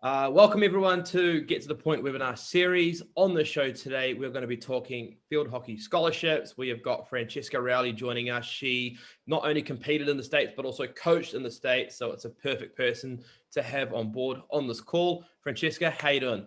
Welcome everyone to Get to the Point webinar series. On the show today, we're going to be talking field hockey scholarships. We have got Francesca Rowley joining us. She not only competed in the States, but also coached in the States. So it's a perfect person to have on board on this call. Francesca, how you doing?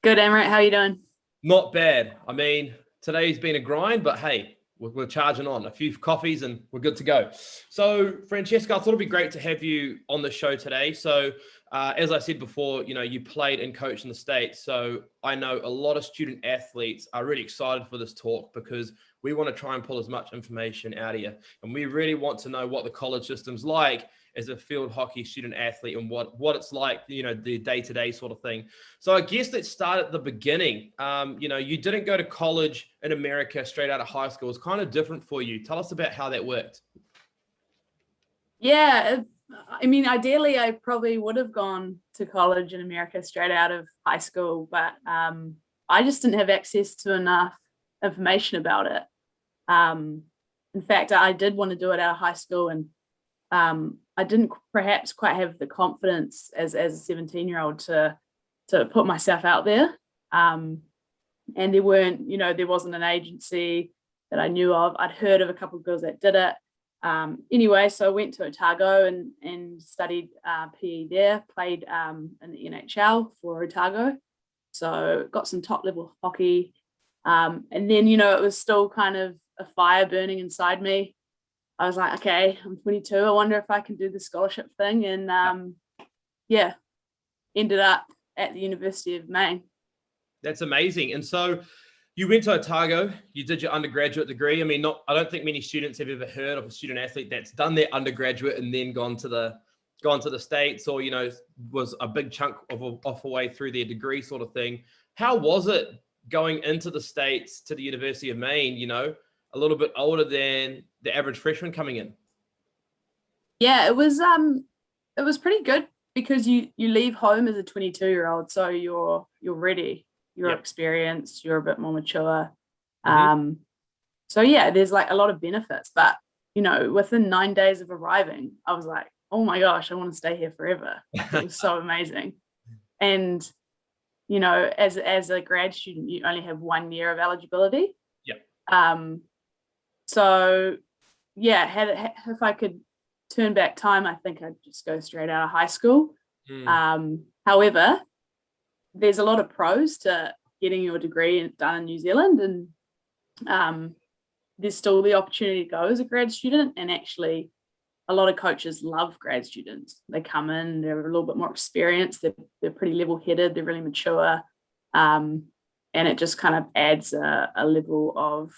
Good, Emmerich. How you doing? Not bad. I mean, today's been a grind, but hey, we're charging on. A few coffees and we're good to go. So Francesca, I thought it'd be great to have you on the show today. So as I said before, you played and coached in the States. So I know a lot of student athletes are really excited for this talk because we want to try and pull as much information out of you. And we really want to know what the college system's like as a field hockey student athlete and what it's like, the day-to-day sort of thing. So I guess let's start at the beginning. You didn't go to college in America straight out of high school. It's kind of different for you. Tell us about how that worked. Yeah, I mean, ideally, I probably would have gone to college in America straight out of high school, but I just didn't have access to enough information about it. In fact, I did want to do it out of high school, and I didn't perhaps quite have the confidence as a 17-year-old to put myself out there. And there wasn't an agency that I knew of. I'd heard of a couple of girls that did it. Anyway, so I went to Otago and studied PE there, played in the NHL for Otago. So got some top level hockey. And then, it was still kind of a fire burning inside me. I was like, okay, I'm 22. I wonder if I can do the scholarship thing. And ended up at the University of Maine. That's amazing. And so you went to Otago, you did your undergraduate degree. I mean, I don't think many students have ever heard of a student athlete that's done their undergraduate and then gone to the States or, was a big chunk off a way through their degree sort of thing. How was it going into the States to the University of Maine, a little bit older than the average freshman coming in? Yeah, it was pretty good because you leave home as a 22-year-old, so you're ready. You're experienced, you're a bit more mature. So yeah, there's like a lot of benefits, but within 9 days of arriving, I was like, oh my gosh, I want to stay here forever. It was so amazing. And as a grad student, you only have 1 year of eligibility. So yeah, if I could turn back time, I think I'd just go straight out of high school. However, there's a lot of pros to getting your degree done in New Zealand, and there's still the opportunity to go as a grad student. And actually, a lot of coaches love grad students. They come in, they're a little bit more experienced, they're pretty level-headed, they're really mature, and it just kind of adds a level of,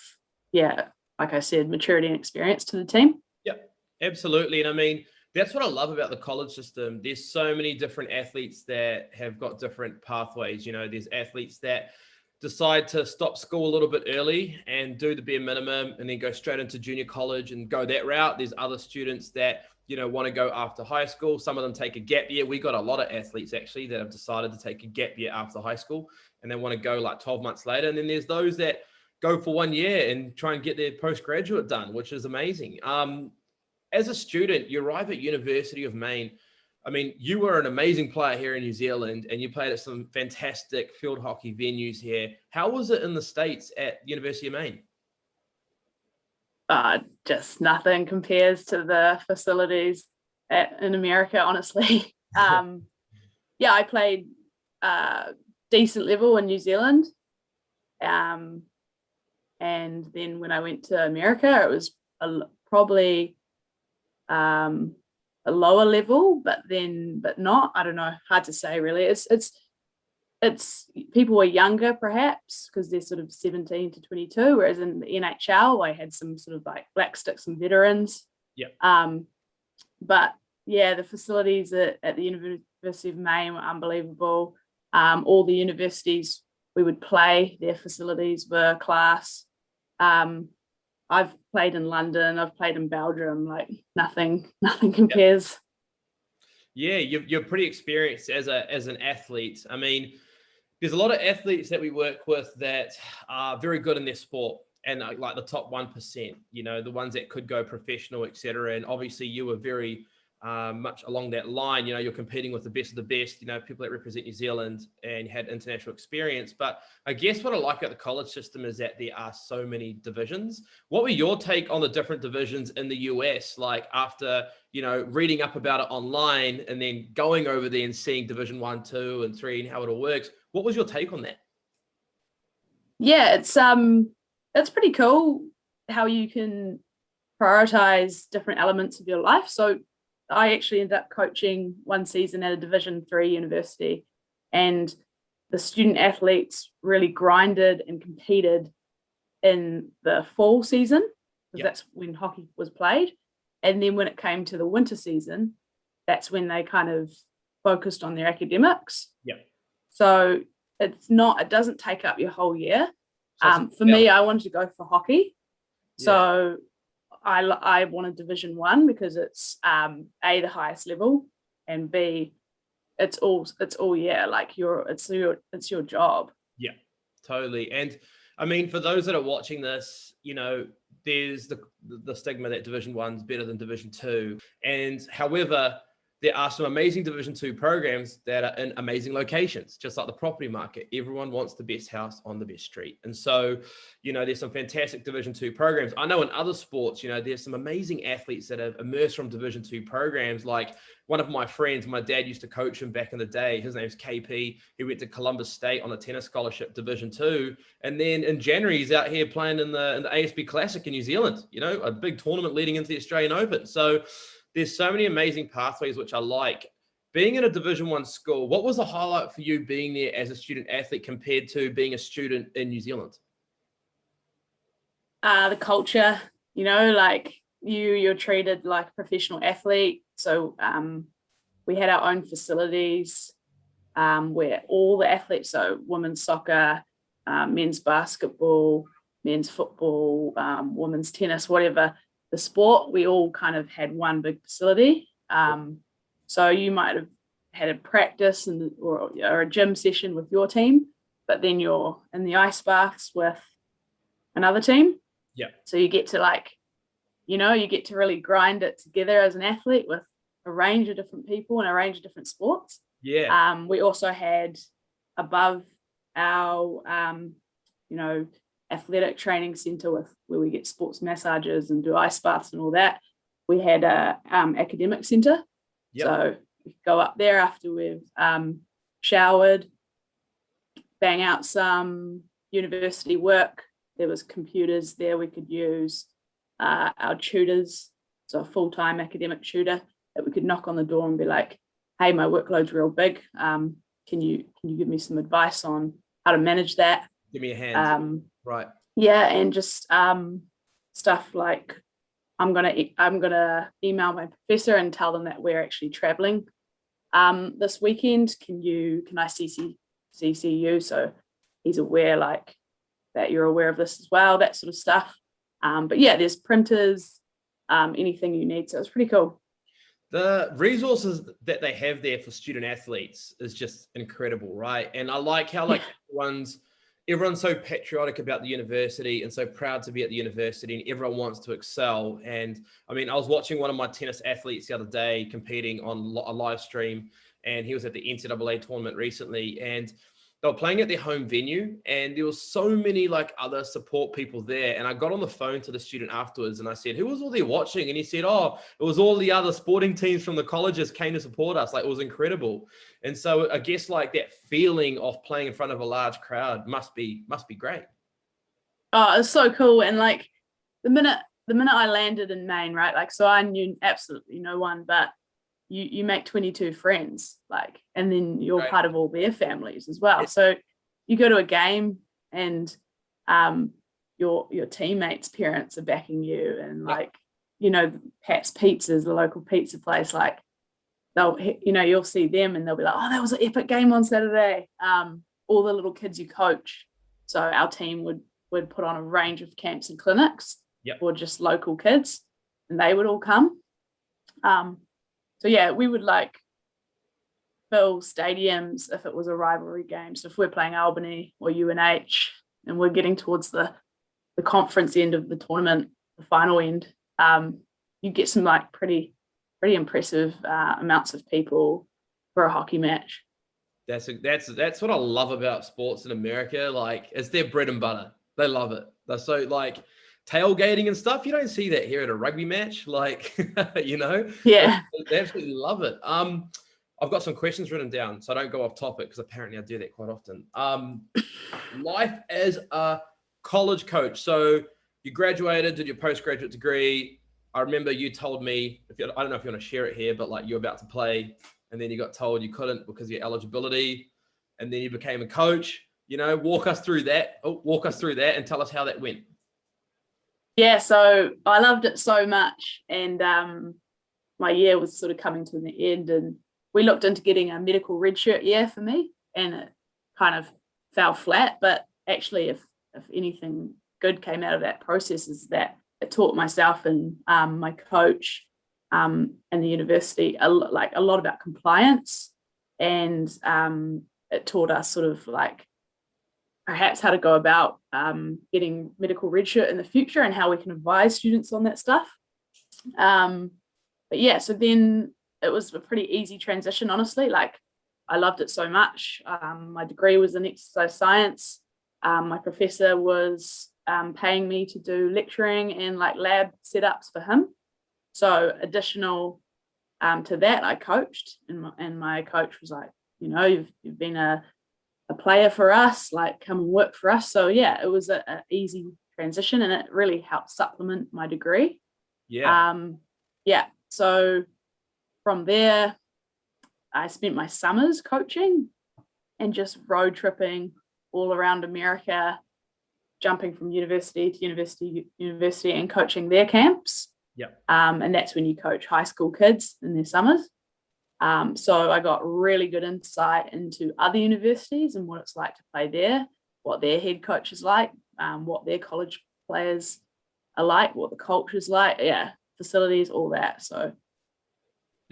like I said, maturity and experience to the team. Yeah, absolutely. And I mean, that's what I love about the college system. There's so many different athletes that have got different pathways. There's athletes that decide to stop school a little bit early and do the bare minimum and then go straight into junior college and go that route. There's other students that, want to go after high school. Some of them take a gap year. We got a lot of athletes actually that have decided to take a gap year after high school and they want to go like 12 months later. And then there's those that go for 1 year and try and get their postgraduate done, which is amazing. As a student, you arrive at University of Maine. I mean, you were an amazing player here in New Zealand and you played at some fantastic field hockey venues here. How was it in the States at University of Maine? Just nothing compares to the facilities in America, honestly. I played decent level in New Zealand. And then when I went to America, it was probably a lower level, but not. I don't know. Hard to say, really. It's people were younger, perhaps, because they're sort of 17 to 22, whereas in the NHL, I had some sort of like black sticks and veterans. But yeah, the facilities at the University of Maine were unbelievable. All the universities we would play, their facilities were class. I've played in London, I've played in Belgium, like nothing compares. Yeah, you're pretty experienced as an athlete. I mean, there's a lot of athletes that we work with that are very good in their sport and like the top 1%, the ones that could go professional, etc. And obviously you were very much along that line. You're competing with the best of the best, people that represent New Zealand and had international experience. But I guess what I like about the college system is that there are so many divisions. What were your take on the different divisions in the US? Like after, reading up about it online and then going over there and seeing Division 1, 2, and 3 and how it all works. What was your take on that? Yeah, it's pretty cool how you can prioritize different elements of your life. So I actually ended up coaching one season at a Division 3 university, and the student athletes really grinded and competed in the fall season, because that's when hockey was played. And then when it came to the winter season, that's when they kind of focused on their academics. So it doesn't take up your whole year. For me, I wanted to go for hockey. So I wanted Division 1 because it's A, the highest level, and B, it's all year. Like it's your job. Yeah, totally. And I mean, for those that are watching this, there's the stigma that Division 1's better than Division 2. And however, there are some amazing Division 2 programs that are in amazing locations, just like the property market. Everyone wants the best house on the best street. And so, there's some fantastic Division 2 programs. I know in other sports, there's some amazing athletes that have emerged from Division 2 programs. Like one of my friends, my dad used to coach him back in the day. His name's KP. He went to Columbus State on a tennis scholarship, Division 2. And then in January, he's out here playing in the ASB Classic in New Zealand, a big tournament leading into the Australian Open. So there's so many amazing pathways, which I like. Being in a Division 1 school, what was the highlight for you being there as a student athlete compared to being a student in New Zealand? The culture, like you're treated like a professional athlete. So we had our own facilities where all the athletes, so women's soccer, men's basketball, men's football, women's tennis, whatever the sport, we all kind of had one big facility. So you might have had a practice or a gym session with your team, but then you're in the ice baths with another team. So you get to you get to really grind it together as an athlete with a range of different people and a range of different sports. We also had above our athletic training center where we get sports massages and do ice baths and all that. We had a academic center. So we go up there after we've showered, bang out some university work. There was computers there we could use, our tutors, so a full-time academic tutor that we could knock on the door and be like, hey, my workload's real big. Can you give me some advice on how to manage that? Give me a hand. Right. Yeah, and just stuff like I'm gonna email my professor and tell them that we're actually traveling this weekend. Can I CC you so he's aware that you're aware of this as well, that sort of stuff. But yeah, there's printers, anything you need. So it's pretty cool. The resources that they have there for student athletes is just incredible, right? And I like how everyone's so patriotic about the university and so proud to be at the university, and everyone wants to excel. And I mean, I was watching one of my tennis athletes the other day competing on a live stream, and he was at the NCAA tournament recently, and they were playing at their home venue, and there was so many other support people there. And I got on the phone to the student afterwards and I said, who was all there watching? And he said, oh, it was all the other sporting teams from the colleges came to support us. It was incredible. And so I guess that feeling of playing in front of a large crowd must be great. Oh, it's so cool. And the minute I landed in Maine, right? So I knew absolutely no one, but you make 22 friends, and then you're part of all their families as well. So you go to a game and your teammates' parents are backing you, and Pat's Pizzas, the local pizza place, you'll see them and they'll be like, oh, that was an epic game on Saturday. All the little kids you coach. So our team would put on a range of camps and clinics for just local kids, and they would all come. So yeah, we would fill stadiums if it was a rivalry game. So if we're playing Albany or UNH and we're getting towards the conference end of the tournament, the final end, you get some pretty pretty impressive amounts of people for a hockey match. That's what I love about sports in America. Like, it's their bread and butter. They love it. They're so like tailgating and stuff. You don't see that here at a rugby match. Like, Yeah. they absolutely love it. I've got some questions written down, so I don't go off topic because apparently I do that quite often. Life as a college coach. So you graduated, did your postgraduate degree. I remember you told me, I don't know if you want to share it here, but like you're about to play and then you got told you couldn't because of your eligibility, and then you became a coach. Walk us through that and tell us how that went. Yeah, so I loved it so much, and my year was sort of coming to an end, and we looked into getting a medical redshirt year for me, and it kind of fell flat. But actually, if anything good came out of that process, is that it taught myself and my coach and the university a lot about compliance, and it taught us sort of like perhaps how to go about getting medical redshirt in the future and how we can advise students on that stuff. But yeah, so then it was a pretty easy transition, honestly. Like, I loved it so much. My degree was in exercise science. My professor was paying me to do lecturing and like lab setups for him. So additional to that, I coached, and my coach was like, you've been a player for us, like come and work for us. So yeah, it was an easy transition, and it really helped supplement my degree. So from there, I spent my summers coaching and just road tripping all around America, jumping from university to university and coaching their camps. And that's when you coach high school kids in their summers. So I got really good insight into other universities and what it's like to play there, what their head coach is like, what their college players are like, what the culture's like, facilities, all that. So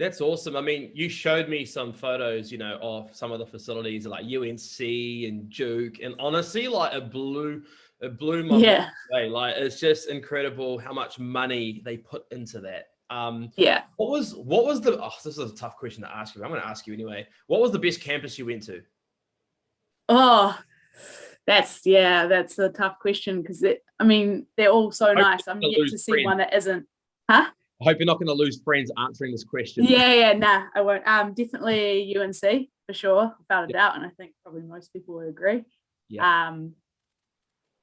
that's awesome. I mean, you showed me some photos, of some of the facilities like UNC and Duke, and honestly, like it blew my mind away. Like, it's just incredible how much money they put into that. What was the this is a tough question to ask you. I'm going to ask you anyway. What was the best campus you went to? That's a tough question, because they're all so nice. I'm yet to see one that isn't. I hope you're not going to lose friends answering this question. Nah, I won't. Definitely UNC for sure, without a doubt, and I think probably most people would agree.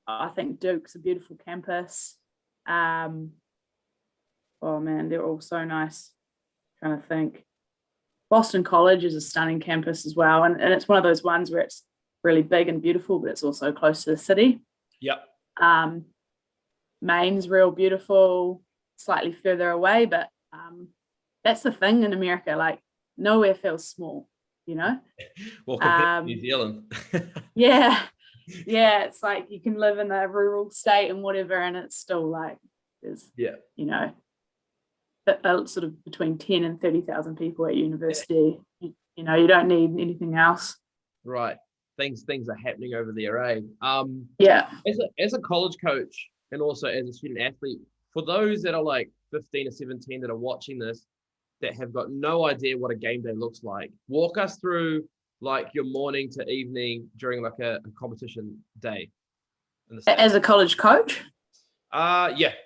I think Duke's a beautiful campus. Oh man, they're all so nice. I'm trying to think. Boston College is a stunning campus as well, and it's one of those ones where it's really big and beautiful, but it's also close to the city. Maine's real beautiful, slightly further away, but that's the thing in America, like nowhere feels small, Well, compared to New Zealand. It's like you can live in a rural state and whatever, and it's still like there's sort of between 10 and 30,000 people at university. You don't need anything else. Right. Things are happening over there, eh? As a college coach and also as a student athlete, for those that are like 15 or 17 that are watching this, that have got no idea what a game day looks like, walk us through like your morning to evening during like a competition day. As a college coach?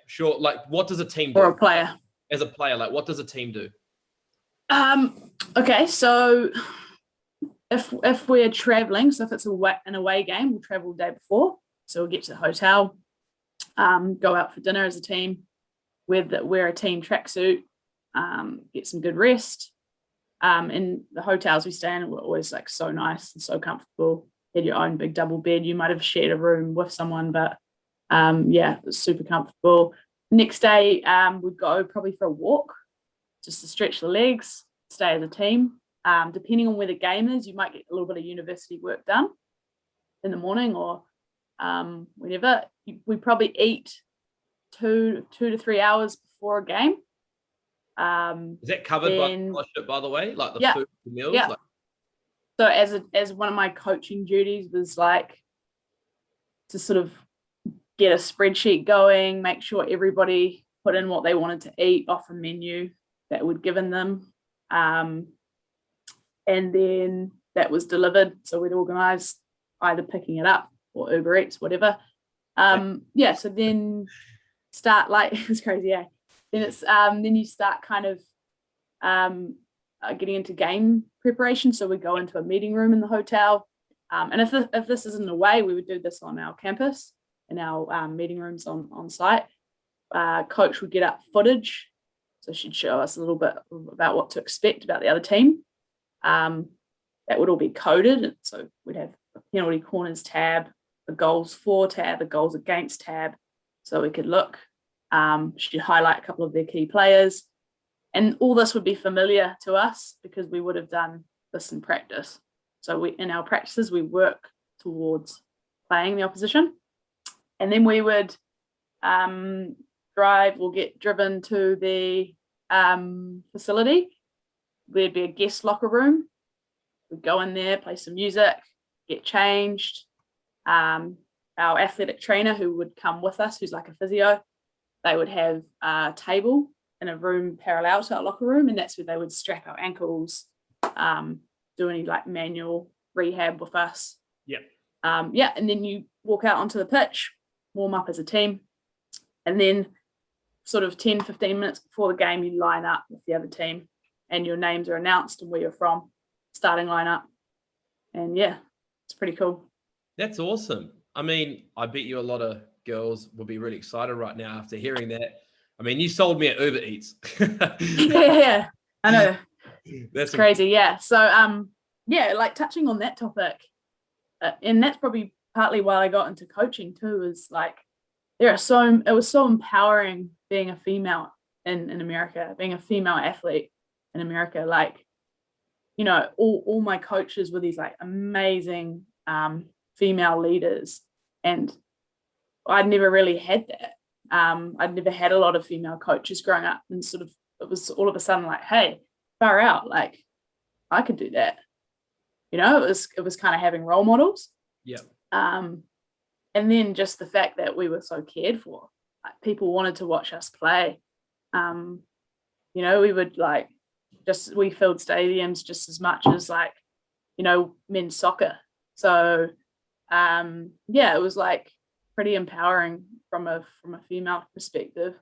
Sure. Like, what does a team do? Or a player? As a player, like, what does a team do? Okay, so if we're traveling, so if it's an away game, we'll travel the day before. So we'll get to the hotel, go out for dinner as a team, wear a team tracksuit, get some good rest. In the hotels we stay in were always like so nice and so comfortable. You had your own big double bed. You might have shared a room with someone, but it was super comfortable. Next day, we'd go probably for a walk, just to stretch the legs, stay as a team. Depending on where the game is, you might get a little bit of university work done in the morning or whenever. We probably eat 2 to 3 hours before a game. Is that covered by the scholarship, by the way? Like the food, the meals? Yeah. So as one of my coaching duties was like to sort of get a spreadsheet going, make sure everybody put in what they wanted to eat off a menu, that we'd given them. And then that was delivered. So we'd organise either picking it up or Uber Eats, whatever. So then start like, it's crazy, yeah. Then it's then you start kind of getting into game preparation. So we go into a meeting room in the hotel. And if this isn't away, we would do this on our campus in our meeting rooms on site. Coach would get up footage. So she'd show us a little bit about what to expect about the other team. That would all be coded. So we'd have a penalty corners tab, a goals for tab, a goals against tab. So we could look. She'd highlight a couple of their key players. And all this would be familiar to us because we would have done this in practice. So in our practices, we work towards playing the opposition. And then we would drive or get driven to the facility. There'd be a guest locker room. We'd go in there, play some music, get changed. Our athletic trainer who would come with us, who's like a physio, they would have a table in a room parallel to our locker room, and that's where they would strap our ankles, do any like manual rehab with us. Yep. And then you walk out onto the pitch, warm up as a team, and then sort of 10, 15 minutes before the game, you line up with the other team and your names are announced and where you're from, starting lineup. And yeah, it's pretty cool. That's awesome. I mean, I bet you a lot of girls will be really excited right now after hearing that. I mean, you sold me at Uber Eats. Yeah, I know. That's crazy. Yeah. So, like touching on that topic, and that's probably partly why I got into coaching too, is like, it was so empowering being a female in America, being a female athlete in America. Like, you know, all my coaches were these like amazing female leaders, and I'd never really had that. I'd never had a lot of female coaches growing up, and sort of it was all of a sudden like, hey, far out, like I could do that. You know, it was kind of having role models. Yeah. And then just the fact that we were so cared for, like people wanted to watch us play. You know, we would we filled stadiums just as much as like, you know, men's soccer. So it was like pretty empowering from a female perspective.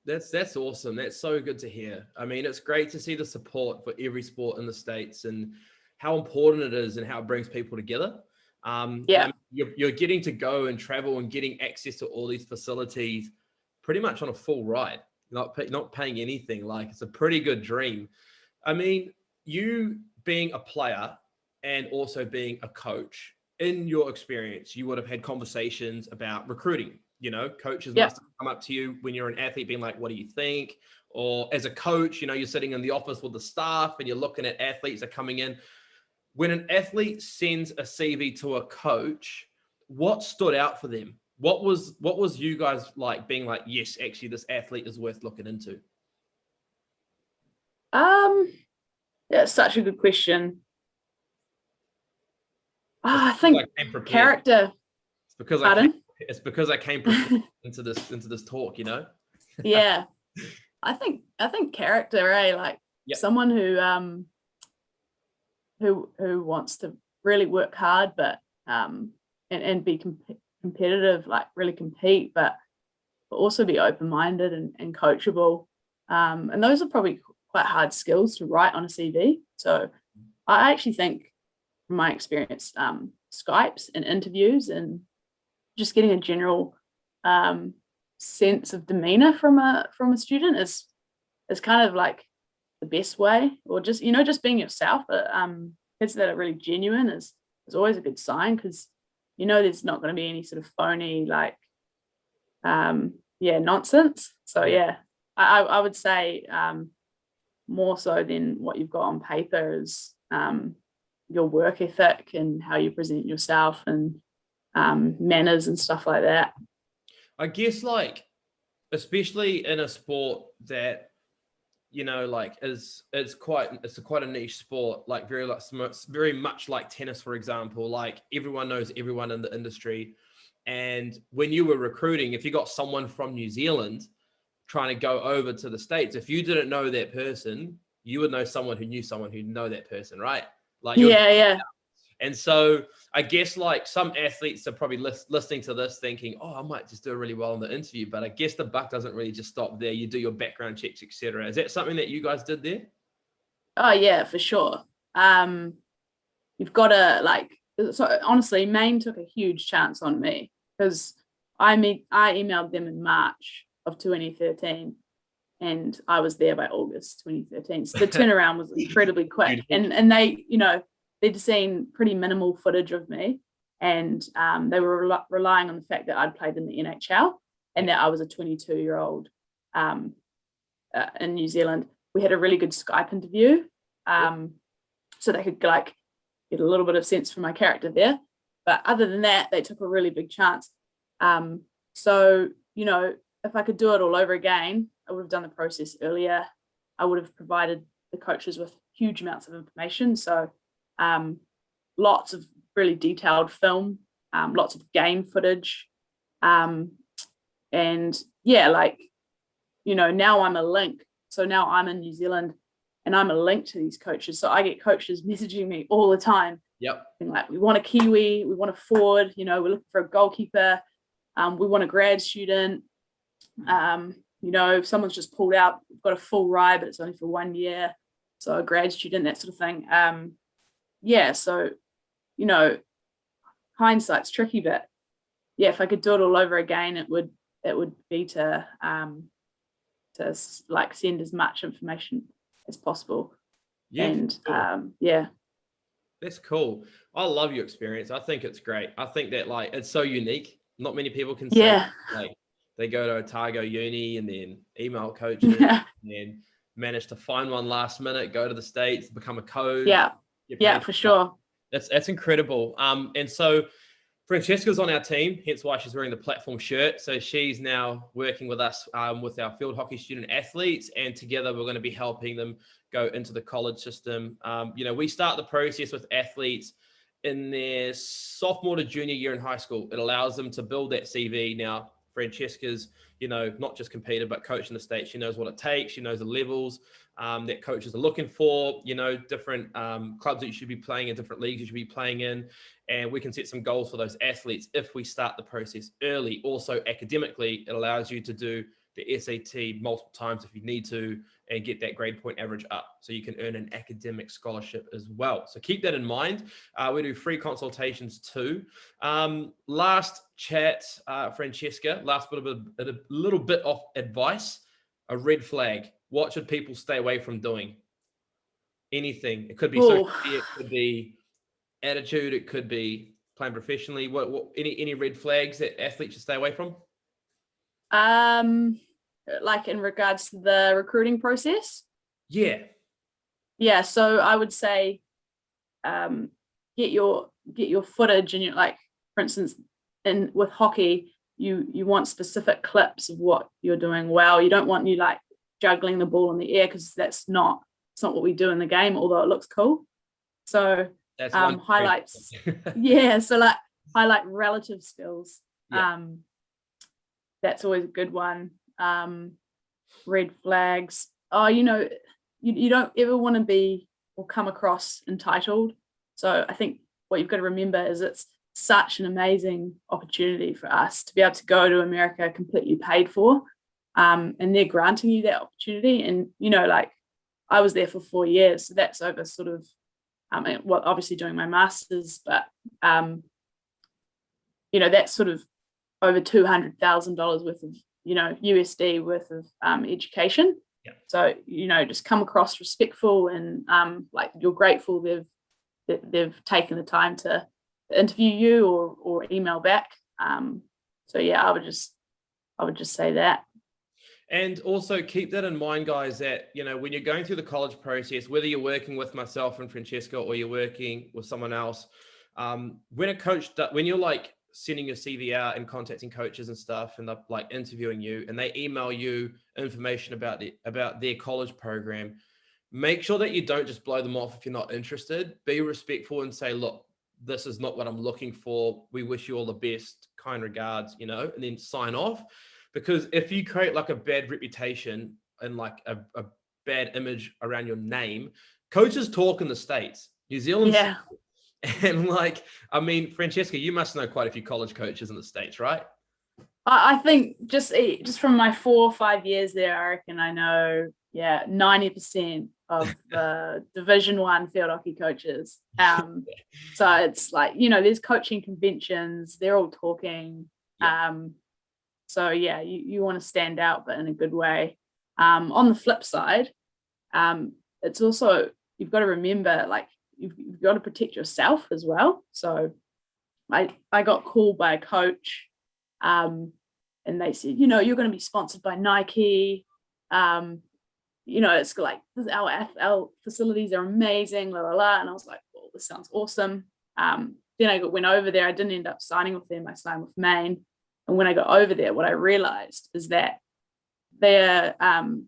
That's awesome. That's so good to hear. I mean, it's great to see the support for every sport in the States and how important it is and how it brings people together. You're getting to go and travel and getting access to all these facilities pretty much on a full ride, not paying anything. Like, it's a pretty good dream. I mean, you being a player and also being a coach, in your experience, you would have had conversations about recruiting. You know, coaches must have come up to you when you're an athlete being like, what do you think? Or as a coach, you know, you're sitting in the office with the staff and you're looking at athletes that are coming in. When an athlete sends a CV to a coach, what stood out for them? What was you guys like being like, yes, actually this athlete is worth looking into? That's such a good question. I think character. It's because I came prepared into this talk, you know? Yeah. I think character, like someone who wants to really work hard, but and be competitive, like really compete, but also be open-minded and coachable. And those are probably quite hard skills to write on a CV. So I actually think, from my experience, Skypes and interviews and just getting a general sense of demeanor from a student is kind of like the best way, or just, you know, just being yourself. Kids that are really genuine is always a good sign, because you know there's not going to be any sort of phony like nonsense. So I would say more so than what you've got on paper is your work ethic and how you present yourself and manners and stuff like that. I guess, like, especially in a sport that, you know, like it's quite a niche sport, like very much like tennis, for example. Like, everyone knows everyone in the industry, and when you were recruiting, if you got someone from New Zealand, trying to go over to the States, if you didn't know that person, you would know someone who knew someone who know that person, right? Like, yeah. And so I guess like some athletes are probably listening to this thinking, oh, I might just do really well in the interview. But I guess the buck doesn't really just stop there. You do your background checks, etc. Is that something that you guys did there? Oh yeah, for sure. You've got to like, so honestly, Maine took a huge chance on me because I emailed them in March of 2013 and I was there by August 2013. So the turnaround was incredibly quick. And they, you know, they'd seen pretty minimal footage of me, and they were relying on the fact that I'd played in the NHL and that I was a 22-year-old in New Zealand. We had a really good Skype interview, so they could like get a little bit of sense for my character there. But other than that, they took a really big chance. So, you know, if I could do it all over again, I would have done the process earlier. I would have provided the coaches with huge amounts of information. So lots of really detailed film, lots of game footage. And yeah, like, you know, now I'm a link. So now I'm in New Zealand and I'm a link to these coaches. So I get coaches messaging me all the time. Yep. Being like, we want a Kiwi, we want a forward, you know, we're looking for a goalkeeper. We want a grad student. You know, if someone's just pulled out, we've got a full ride, but it's only for 1 year. So a grad student, that sort of thing. Yeah, so, you know, hindsight's tricky, but yeah, if I could do it all over again, it would be to like send as much information as possible. Yeah, and cool. Yeah. That's cool. I love your experience. I think it's great. I think that like it's so unique. Not many people can say like they go to Otago uni and then email coaches and then manage to find one last minute, go to the States, become a coach. Yeah, for sure. That's incredible. And so Francesca's on our team, hence why she's wearing the platform shirt. So she's now working with us with our field hockey student athletes, and together we're going to be helping them go into the college system. You know, we start the process with athletes in their sophomore to junior year in high school. It allows them to build that CV. Now, Francesca's, you know, not just competed, but coached in the States. She knows what it takes. She knows the levels that coaches are looking for, you know, different clubs that you should be playing in, different leagues you should be playing in. And we can set some goals for those athletes if we start the process early. Also, academically, it allows you to do the SAT multiple times if you need to and get that grade point average up so you can earn an academic scholarship as well. So keep that in mind. We do free consultations too. Last chat, Francesca, last bit of a little bit of advice, a red flag. What should people stay away from doing? Anything. It could be social media, it could be attitude, it could be playing professionally. What any red flags that athletes should stay away from? Like in regards to the recruiting process? Yeah, so I would say get your footage, and you're like, for instance, with hockey, you want specific clips of what you're doing well. You don't want you like juggling the ball in the air, because it's not what we do in the game, although it looks cool. So that's highlights. Yeah, so like highlight relative skills. That's always a good one. Red flags. Oh, you know, you don't ever want to be or come across entitled. So I think what you've got to remember is it's such an amazing opportunity for us to be able to go to America completely paid for. And they're granting you that opportunity. And, you know, like I was there for 4 years. So that's over sort of, well, obviously doing my master's, but, you know, that's sort of over $200,000 worth of, you know, USD worth of education. Yeah. So, you know, just come across respectful and like you're grateful they've taken the time to interview you or email back. So yeah, I would just say that. And also keep that in mind, guys, that, you know, when you're going through the college process, whether you're working with myself and Francesca or you're working with someone else, when you're like sending your CV out and contacting coaches and stuff, and they're like interviewing you and they email you information about their college program, make sure that you don't just blow them off if you're not interested. Be respectful and say, look, this is not what I'm looking for. We wish you all the best, kind regards, you know, and then sign off. because if you create like a bad reputation and like a bad image around your name, coaches talk in the States, New Zealand. Yeah. And like, I mean, Francesca, you must know quite a few college coaches in the States, right? I think just from my 4 or 5 years there, I reckon I know, 90% of the Division 1 field hockey coaches. So it's like, there's coaching conventions, they're all talking. Yeah. So yeah, you want to stand out, but in a good way. On the flip side, it's also, you've got to remember, like, you've got to protect yourself as well. So I got called by a coach, and they said, you're going to be sponsored by Nike. It's like, our facilities are amazing, la la la. And I was like, well, this sounds awesome. Then I went over there. I didn't end up signing with them. I signed with Maine. And when I got over there, what I realized is that their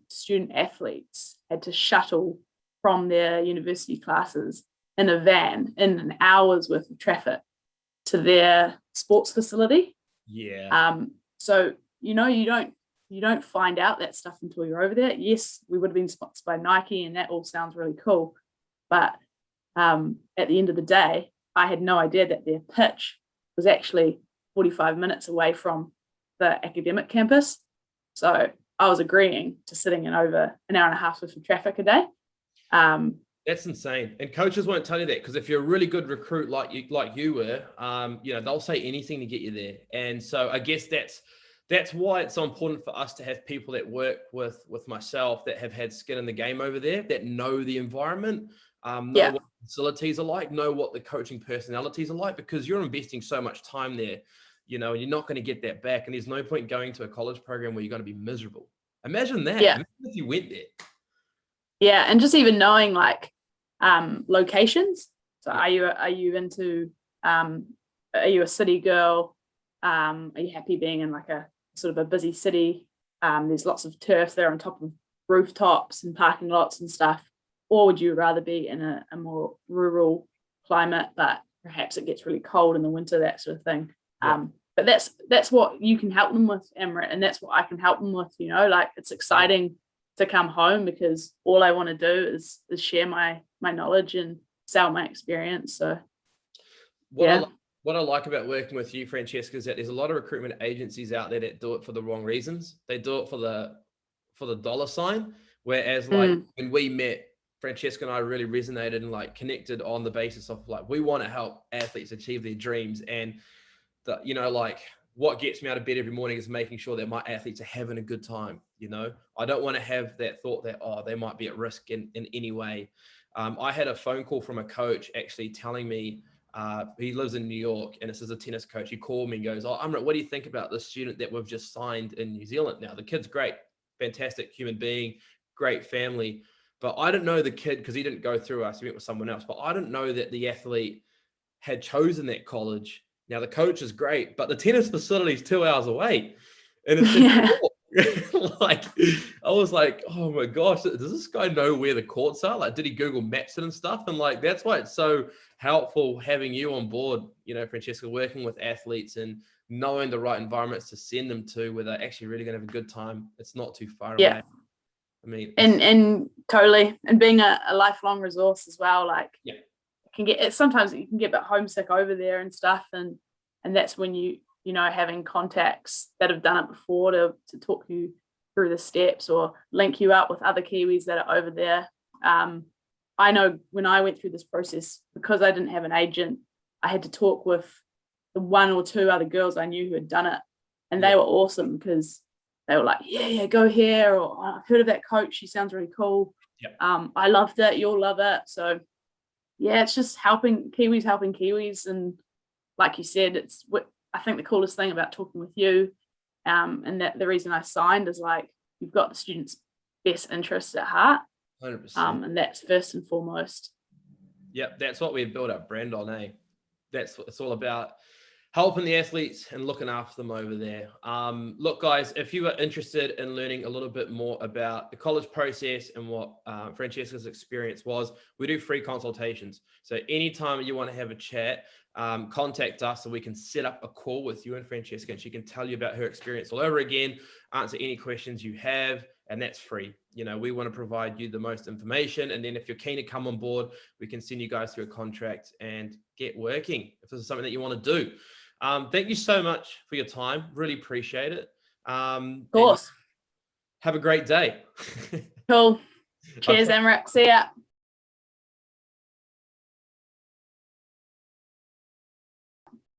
student athletes had to shuttle from their university classes in a van in an hour's worth of traffic to their sports facility. Yeah. So you don't find out that stuff until you're over there. Yes, we would have been sponsored by Nike, and that all sounds really cool. But at the end of the day, I had no idea that their pitch was actually 45 minutes away from the academic campus. So I was agreeing to sitting in over an hour and a half worth of traffic a day. That's insane. And coaches won't tell you that, because if you're a really good recruit like you were, they'll say anything to get you there. And so I guess that's why it's so important for us to have people that work with myself that have had skin in the game over there, that know the environment, know what facilities are like, know what the coaching personalities are like, because you're investing so much time there, and you're not going to get that back. And there's no point going to a college program where you're going to be miserable. Imagine that. Imagine if you went there. Yeah, and just even knowing like locations. So are you into are you a city girl? Are you happy being in like a sort of a busy city? There's lots of turf there on top of rooftops and parking lots and stuff. Or would you rather be in a more rural climate, but perhaps it gets really cold in the winter, that sort of thing? Yeah. But that's what you can help them with, Amrit, and that's what I can help them with. Like, it's exciting to come home, because all I want to do is share my knowledge and sell my experience. So what I like about working with you, Francesca, is that there's a lot of recruitment agencies out there that do it for the wrong reasons. They do it for the dollar sign, whereas like when we met, Francesca and I really resonated and like connected on the basis of like, we want to help athletes achieve their dreams. And like, what gets me out of bed every morning is making sure that my athletes are having a good time. I don't want to have that thought that, they might be at risk in any way. I had a phone call from a coach actually telling me, he lives in New York, and this is a tennis coach. He called me and goes, Amrit, what do you think about the student that we've just signed in New Zealand? Now, the kid's great, fantastic human being, great family. But I didn't know the kid, because he didn't go through us. He went with someone else. But I didn't know that the athlete had chosen that college. Now, the coach is great, but the tennis facility is 2 hours away. And it's like, I was like, oh my gosh, does this guy know where the courts are? Like, did he Google Maps it and stuff? And like, that's why it's so helpful having you on board, Francesca, working with athletes and knowing the right environments to send them to where they're actually really going to have a good time. It's not too far away. I mean, and totally, and being a lifelong resource as well. Like, sometimes you can get a bit homesick over there and stuff, and that's when having contacts that have done it before to talk you through the steps or link you up with other Kiwis that are over there. I know when I went through this process, because I didn't have an agent, I had to talk with the 1 or 2 other girls I knew who had done it, and they were awesome, because they were like, yeah, go here, or I've heard of that coach, she sounds really cool. I loved it, you'll love it. So it's just helping Kiwis. And like you said, it's what I think the coolest thing about talking with you, and that the reason I signed is like, you've got the students' best interests at heart. 100%. And that's first and foremost. Yep, that's what we built our brand on, That's what it's all about. helping the athletes and looking after them over there. Look, guys, if you are interested in learning a little bit more about the college process and what Francesca's experience was, we do free consultations. So anytime you want to have a chat, contact us so we can set up a call with you and Francesca, and she can tell you about her experience all over again, answer any questions you have, and that's free. You know, we want to provide you the most information, and then if you're keen to come on board, we can send you guys through a contract and get working if this is something that you want to do. Thank you so much for your time. Really appreciate it. Of course. Have a great day. Cool. Cheers, Emmerich. See ya.